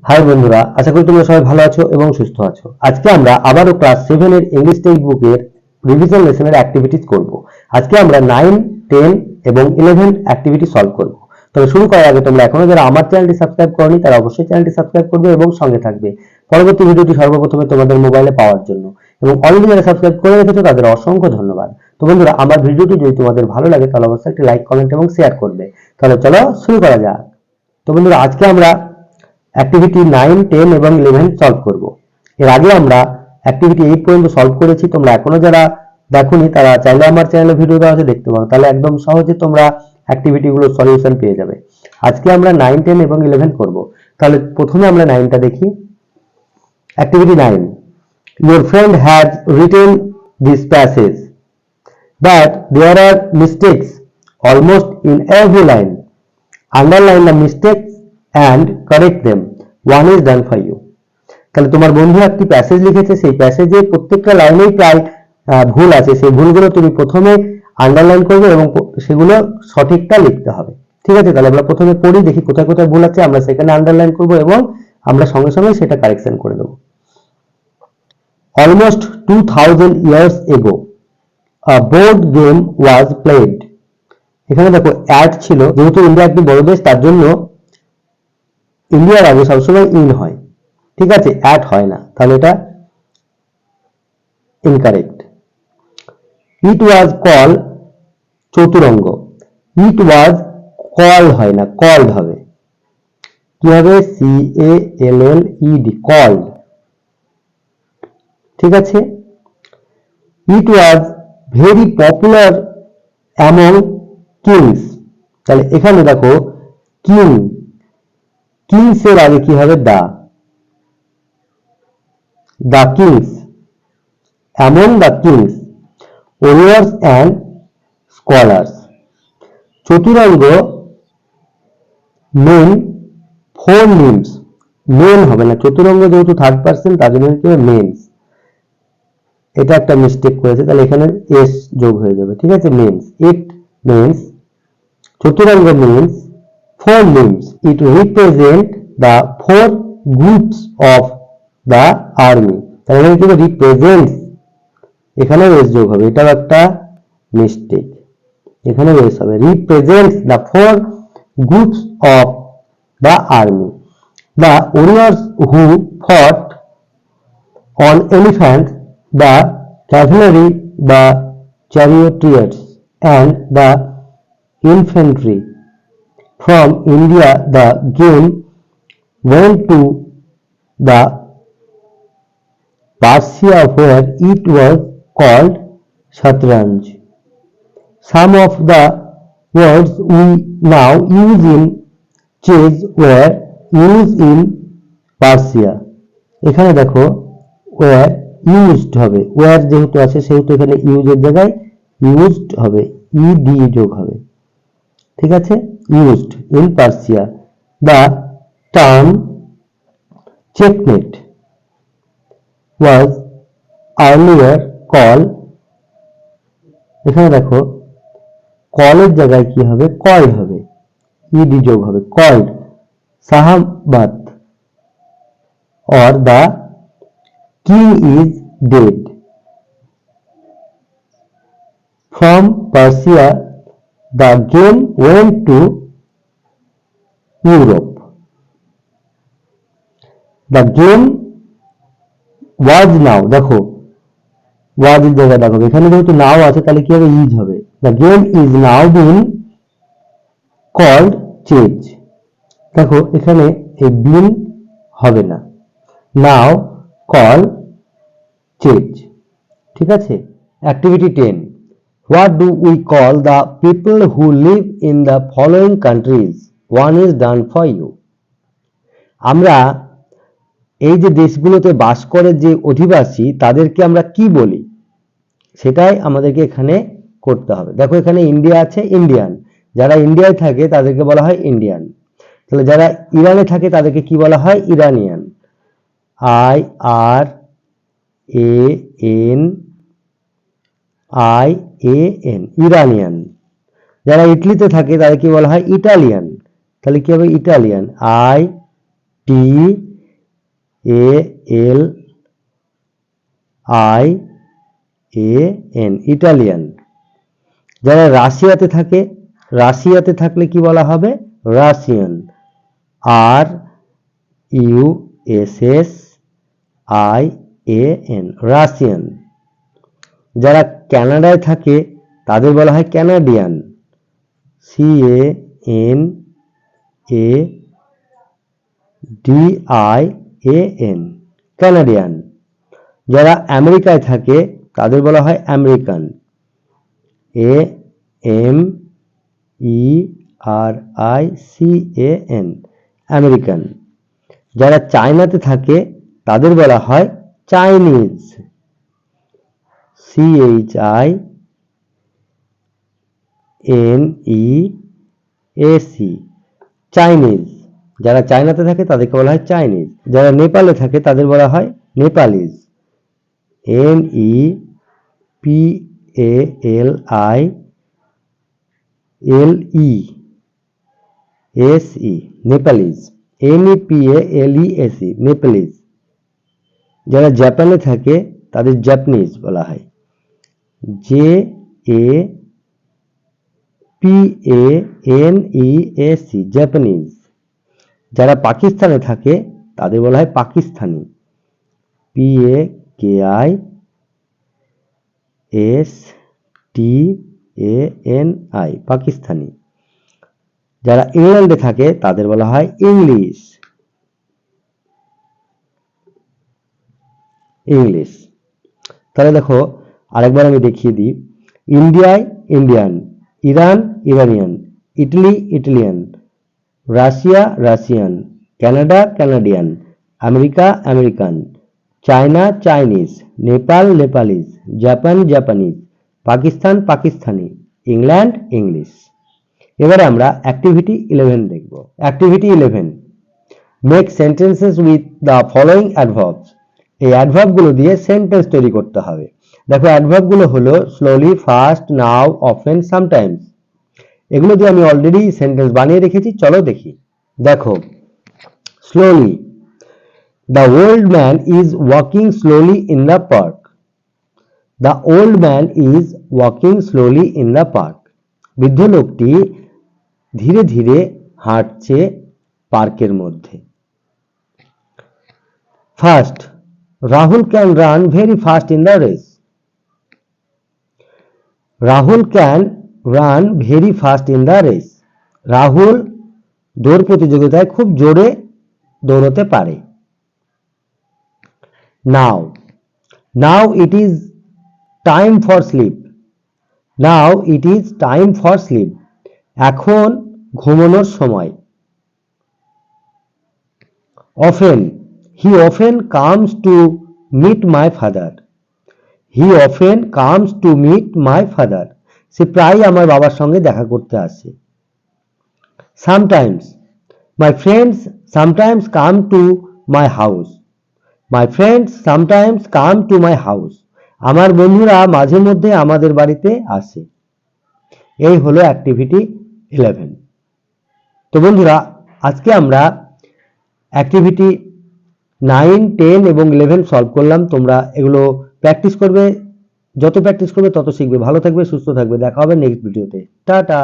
High বন্ধুরা, আশা করি তোমরা সবাই ভালো আছো এবং সুস্থ আছো। আজকে আমরা আবারও ক্লাস 7 এর ইংলিশ টেক্সট বুকের রিভিশন লেসনের অ্যাক্টিভিটিস করব। আজকে আমরা 9, 10 এবং 11 অ্যাক্টিভিটি সলভ করব। তবে শুরু করার আগে তোমরা এখনো যারা আমার চ্যানেলটি সাবস্ক্রাইব করনি তারা অবশ্যই চ্যানেলটি সাবস্ক্রাইব করবে এবং সঙ্গে থাকবে পরবর্তী ভিডিওটি সর্বপ্রথমে তোমাদের মোবাইলে পাওয়ার জন্য। এবং অলরেডি যারা সাবস্ক্রাইব করে রেখেছো তাদের অসংখ্য ধন্যবাদ। তো বন্ধুরা, আমার ভিডিওটি যদি তোমাদের ভালো লাগে তাহলে অবশ্যই একটি লাইক, কমেন্ট এবং শেয়ার করবে। তাহলে চলো শুরু করা যাক। তো বন্ধুরা, আজকে আমরা অ্যাক্টিভিটি 9, 10 এবং 11 সলভ করব। এর আগে আমরা অ্যাক্টিভিটি 8 পর্যন্ত সলভ করেছি। তোমরা এখনো যারা দেখোনি তারা চাইলে আমার চ্যানেলে ভিডিও দেওয়া আছে দেখতে পারো, তাহলে একদম সহজে তোমরা অ্যাক্টিভিটিগুলোর সলিউশন পেয়ে যাবে। আজকে আমরা 9, 10 এবং 11 করব। তাহলে প্রথমে আমরা 9টা দেখি। Activity 9, your friend has written this passage but there are mistakes almost in every line. Underline the mistakes and correct them. One is done for you. তাহলে তোমার বন্ধু একটি প্যাসেজ লিখেছে, সেই প্যাসেজে প্রত্যেকটা লাইনেই প্রায় ভুল আছে। সেই ভুলগুলো তুমি প্রথমে আন্ডারলাইন করবে এবং সেগুলো সঠিকটা লিখতে হবে। ঠিক আছে, তাহলে আমরা প্রথমে পড়ি, দেখি কোথায় কোথায় ভুল আছে, আমরা সেখানে আন্ডারলাইন করব এবং আমরা সঙ্গে সঙ্গে সেটা কারেকশন করে দেব। Almost 2000 years ago a board game was played. এখানে দেখো অ্যাড ছিল, যেহেতু ইন্ডিয়া একটি বড় দেশ তার জন্য ইন্ডিয়ার আগে সবসময় ইন হয়। ঠিক আছে, অ্যাট হয় না, তাহলে এটা incorrect. It was call, Chaturanga. It was call হয় না, কল্ড হবে। কি হবে? CALLED, called. ঠিক আছে। It was very popular among kings. তাহলে এখানে দেখো কিং, কিংস এর আগে কি হবে? the kings, among the kings, warriors and scholars. চতুরঙ্গ মেন, ফোর লিম্বস, মেন হবে না, চতুরঙ্গ যেহেতু থার্ড পার্সন তার জন্য কি হবে? মেন্স। এটা একটা মিস্টেক করেছে, তাহলে এখানে এস যোগ হয়ে যাবে। ঠিক আছে, means. It means, Chaturanga means four limbs. It represent the four groups of the army. তাহলে এখানে কি হবে? represents, এখানে এস যোগ হবে, এটাও একটা মিস্টেক, এখানে এস হবে। represents the four groups of the army. The warriors who fought on elephants, the cavalry, the charioteers and the infantry. From India the game went to the Persia where it was called Shatranj. Some of the words we now use in chess were used in Persia. এখানে দেখো were used হবে, were যেহেতু আছে সেহেতু এখানে use এর জায়গায় used হবে, ed যোগ হবে। ঠিক আছে, used in Persia. The term checkmate was earlier called, এখানে দেখো কলের জায়গায় কি হবে? কল্ড হবে, ed যোগ হবে, called শাহাবাত or the king is dead. From Persia the game went to Europe. The game was now, দেখো was এর জায়গায় দেখো এখানে যেহেতু নাও আছে তাহলে কি হবে? ইজ হবে। The game is now being called chess. দেখো এখানে এই বিন হবে না, নাও কল চেঞ্জ। ঠিক আছে। Activity 10, what do we call the people who live in the following countries? One is done for you. আমরা এই যে দেশগুলোতে বাস করে যে অধিবাসী তাদেরকে আমরা কি বলি সেটাই আমাদেরকে এখানে করতে হবে। দেখো এখানে ইন্ডিয়া আছে, ইন্ডিয়ান। যারা ইন্ডিয়ায় থাকে তাদেরকে বলা হয় ইন্ডিয়ান। তাহলে যারা ইরানে থাকে তাদেরকে কি বলা হয়? ইরানিয়ান। IRAN, Iranian. যারা ইটালিতে থাকে তাদের কি বলা হয়? ইটালিয়ান। তাহলে কি হবে? ইটালিয়ান। ITALIAN. ALIAN, Italian. যারা রাশিয়াতে থাকে, রাশিয়াতে থাকলে কি বলা হবে? Russian, RUSSIAN, Russian. যারা কানাডায় থাকে তাদের বলা হয় কানাডিয়ান, CANADIAN, কানাডিয়ান। যারা আমেরিকায় থাকে তাদের বলা হয় আমেরিকান, AMERICAN, আমেরিকান। যারা চায়নাতে থাকে তাদের বলা হয় চাইনিজ, CHINEAC, চাইনিজ। যারা চায়নাতে থাকে তাদেরকে বলা হয় চাইনিজ। যারা নেপালে থাকে তাদের বলা হয় Nepalese, NEPALISE, Nepalese, NEPALESE, Nepalese. যারা জাপানে থাকে তাদের জাপানিজ বলা হয়, JAPANESE, জাপানিজ। যারা পাকিস্তানে থাকে তাদের বলা হয় পাকিস্তানি, PAKISTANI, পাকিস্তানি। যারা ইংল্যান্ডে থাকে তাদের বলা হয় ইংলিশ, ইংলিশ। তাহলে দেখো আরেকবার আমি দেখিয়ে দিই। ইন্ডিয়ায় Indian, Iran Iranian, Italy Italian, Russia Russian, Canada Canadian, America American, China Chinese, Nepal Nepalese, Japan Japanese, Pakistan Pakistani, England English. এবারে আমরা অ্যাক্টিভিটি 11 দেখব। Activity 11, make sentences with the following adverbs. এই অ্যাডভার্ব গুলো দিয়ে সেন্টেন্স তৈরি করতে হবে। দেখো অ্যাডভার্ব গুলো হলো স্লোলি, ফাস্ট, নাও, অফেন, সামটাইমস। এগুলো দিয়ে আমি অলরেডি সেন্টেন্স বানিয়ে রেখেছি, চলো দেখি। দেখো slowly, the old man is walking slowly in the park. The old man is walking slowly in the park. বৃদ্ধ লোকটি ধীরে ধীরে হাঁটছে পার্কের মধ্যে। Fast, Rahul can run very fast in the race. Rahul can run very fast in the race. Rahul দৌড় প্রতিযোগিতায় খুব জোরে দৌড়তে পারে। Now, now it is time for sleep. Now it is time for sleep. এখন ঘুমানোর সময়। Often, he often comes to meet my father. He often comes to meet my father. সে প্রায়ই আমার বাবার সঙ্গে দেখা করতে আসে। Sometimes, my friends sometimes come to my house. My friends sometimes come to my house. আমার বন্ধুরা মাঝে মধ্যে আমাদের বাড়িতে আসে। এই হলো অ্যাক্টিভিটি 11। তো বন্ধুরা আজকে আমরা অ্যাক্টিভিটি 9, 10 এবং 11 সলভ করলাম। তোমরা এগুলো প্র্যাকটিস করবে, যত প্র্যাকটিস করবে তত শিখবে। ভালো থাকবে, সুস্থ থাকবে, দেখা হবে নেক্সট ভিডিওতে। টাটা।